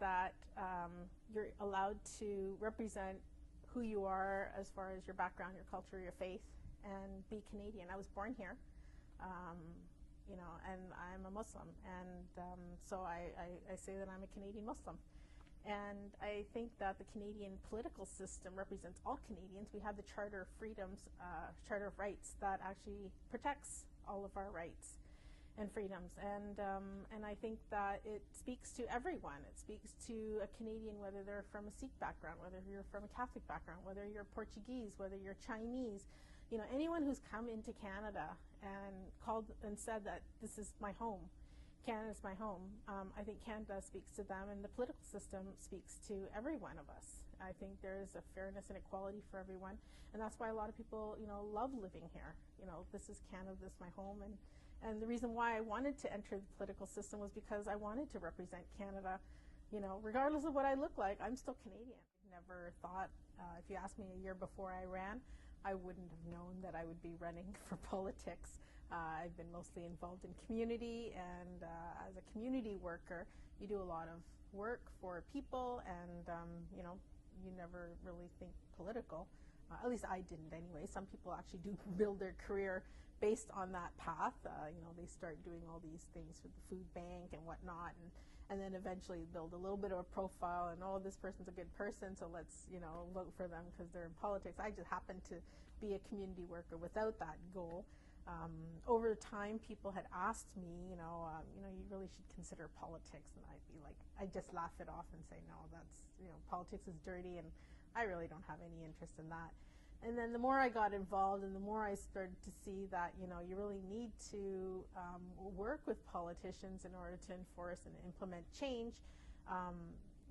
that you're allowed to represent who you are as far as your background, your culture, your faith, and be Canadian. I was born here, you know, and I'm a Muslim, and so I say that I'm a Canadian Muslim. And I think that the Canadian political system represents all Canadians. We have the Charter of Freedoms, Charter of Rights that actually protects all of our rights and freedoms, and I think that it speaks to everyone. It speaks to a Canadian, whether they're from a Sikh background, whether you're from a Catholic background, whether you're Portuguese, whether you're Chinese. You know, anyone who's come into Canada and called and said that this is my home, Canada's my home. I think Canada speaks to them, and the political system speaks to every one of us. I think there is a fairness and equality for everyone, and that's why a lot of people, you know, love living here. You know, this is Canada, this is my home, and the reason why I wanted to enter the political system was because I wanted to represent Canada. You know, regardless of what I look like, I'm still Canadian. I never thought, if you asked me a year before I ran, I wouldn't have known that I would be running for politics. I've been mostly involved in community, and as a community worker, you do a lot of work for people, and you know, you never really think political. At least I didn't anyway. Some people actually do build their career based on that path. You know, they start doing all these things with the food bank and whatnot, and then eventually build a little bit of a profile, and oh, this person's a good person, so let's, you know, vote for them because they're in politics. I just happened to be a community worker without that goal. Over time, people had asked me, you know, you really should consider politics, and I'd be like, I just laugh it off and say, no, that's, you know, politics is dirty, and I really don't have any interest in that. And then the more I got involved, and the more I started to see that, you know, you really need to work with politicians in order to enforce and implement change.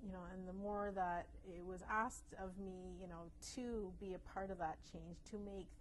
You know, and the more that it was asked of me, you know, to be a part of that change, to make